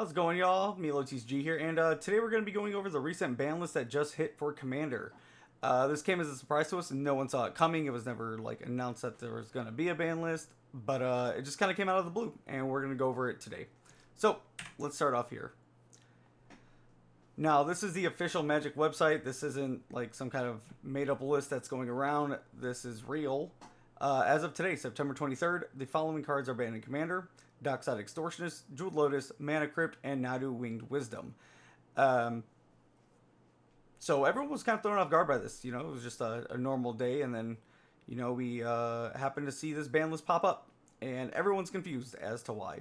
How's it going, y'all? MeloTSG here, and today we're going to be going over the recent ban list that just hit for Commander. This came as a surprise to us, and no one saw it coming. It was never like announced that there was going to be a ban list, but it just kind of came out of the blue, and we're going to go over it today. So let's start off here. Now, this is the official Magic website. This isn't like some kind of made-up list that's going around. This is real. As of today, September 23rd, the following cards are banned in Commander: Dockside Extortionist, Jeweled Lotus, Mana Crypt, and Nadu Winged Wisdom. So everyone was kind of thrown off guard by this. You know, it was just a normal day, and then, you know, we happened to see this ban list pop up, and everyone's confused as to why.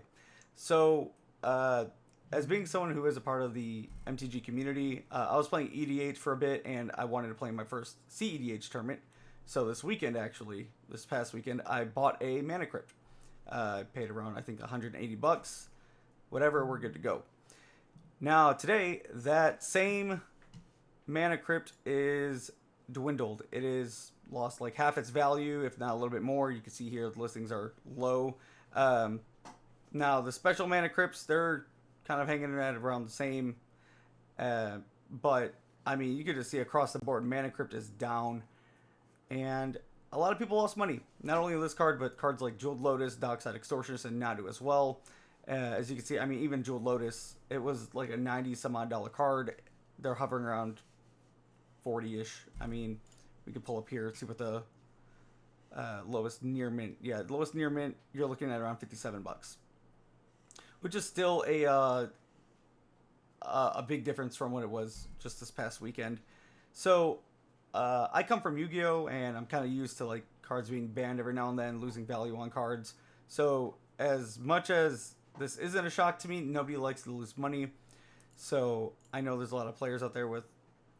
So, as being someone who is a part of the MTG community, I was playing EDH for a bit, and I wanted to play my first CEDH tournament. So this weekend, actually, this past weekend, I bought a Mana Crypt. I paid around, I think, 180 bucks. Whatever, we're good to go. Now, today, that same Mana Crypt is dwindled. It is lost like half its value, if not a little bit more. You can see here the listings are low. Now, the special Mana Crypts, they're kind of hanging at around the same. But, I mean, you can just see across the board, Mana Crypt is down. And a lot of people lost money. Not only this card, but cards like Jeweled Lotus, Dockside Extortionist, and Nadu as well. As you can see, I mean, even Jeweled Lotus, it was like a 90 some odd dollar card. They're hovering around 40-ish. I mean, we can pull up here and see what the lowest near mint. Yeah, the lowest near mint, you're looking at around 57 bucks. Which is still a big difference from what it was just this past weekend. So, I come from Yu-Gi-Oh! And I'm kind of used to like cards being banned every now and then, losing value on cards. So as much as this isn't a shock to me, nobody likes to lose money. So I know there's a lot of players out there with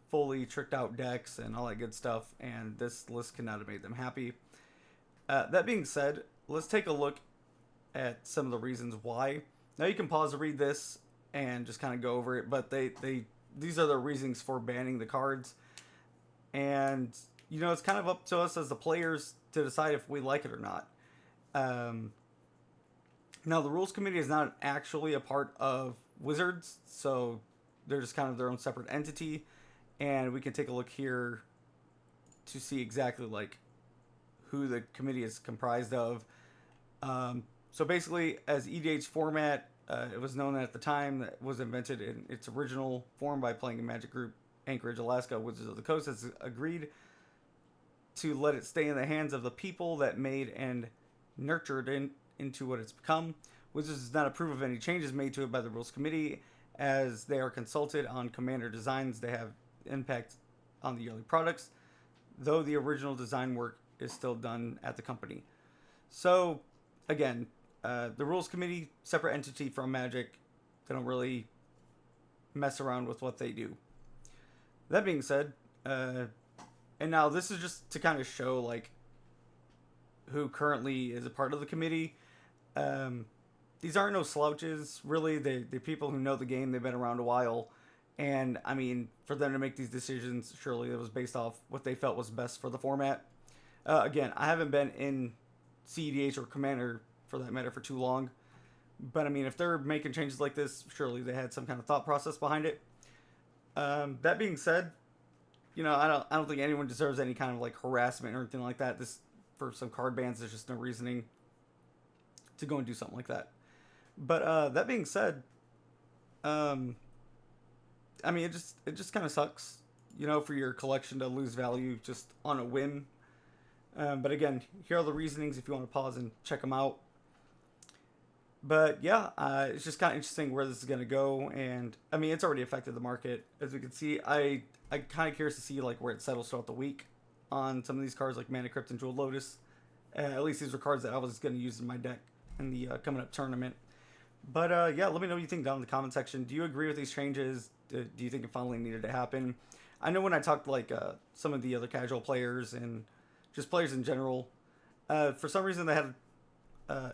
fully tricked out decks and all that good stuff, and this list cannot have made them happy. That being said, let's take a look at some of the reasons why. Now you can pause to read this and just kind of go over it, but these are the reasons for banning the cards. And, you know, it's kind of up to us as the players to decide if we like it or not. Now, the Rules Committee is not actually a part of Wizards, so they're just kind of their own separate entity. And we can take a look here to see exactly, like, who the committee is comprised of. So basically, as EDH format, it was known at the time that it was invented in its original form by playing a Magic group. Anchorage, Alaska, Wizards of the Coast has agreed to let it stay in the hands of the people that made and nurtured it into what it's become. Wizards does not approve of any changes made to it by the Rules Committee, as they are consulted on Commander designs. They have impact on the yearly products, though the original design work is still done at the company. So, again, the Rules Committee, separate entity from Magic. They don't really mess around with what they do. That being said, and now this is just to kind of show like who currently is a part of the committee. These aren't no slouches, really. They're people who know the game. They've been around a while, and I mean, for them to make these decisions, surely it was based off what they felt was best for the format. Again, I haven't been in CEDH or Commander, for that matter, for too long, but I mean, if they're making changes like this, surely they had some kind of thought process behind it. That being said, you know, I don't think anyone deserves any kind of like harassment or anything like that. This, for some card bans, there's just no reasoning to go and do something like that. But that being said, I mean, it just kind of sucks, you know, for your collection to lose value just on a whim. But again, here are the reasonings if you want to pause and check them out. But yeah, it's just kind of interesting where this is going to go. And I mean, it's already affected the market. As we can see, I'm kind of curious to see like where it settles throughout the week on some of these cards like Mana Crypt and Jeweled Lotus. At least these were cards that I was going to use in my deck in the coming up tournament. But yeah, let me know what you think down in the comment section. Do you agree with these changes? Do you think it finally needed to happen? I know when I talked to like some of the other casual players and just players in general, for some reason they had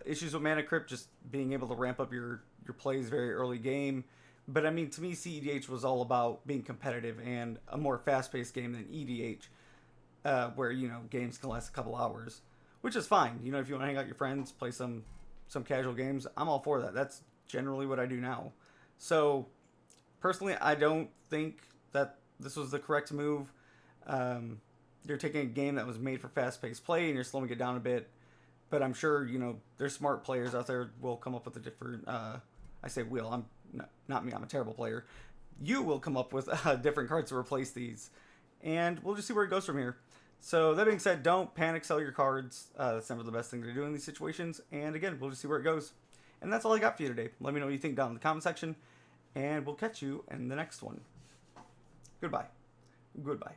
issues with Mana Crypt just being able to ramp up your plays very early game. But I mean, to me, CEDH was all about being competitive and a more fast-paced game than EDH, where, you know, games can last a couple hours, which is fine. You know, if you want to hang out with your friends, play some casual games, I'm all for that. That's generally what I do now. So, personally, I don't think that this was the correct move. You're taking a game that was made for fast-paced play and you're slowing it down a bit. But I'm sure, you know, there's smart players out there will come up with a different... I say will. I'm not me. I'm a terrible player. You will come up with different cards to replace these. And we'll just see where it goes from here. So, that being said, don't panic sell your cards. That's never the best thing to do in these situations. And again, we'll just see where it goes. And that's all I got for you today. Let me know what you think down in the comment section. And we'll catch you in the next one. Goodbye. Goodbye.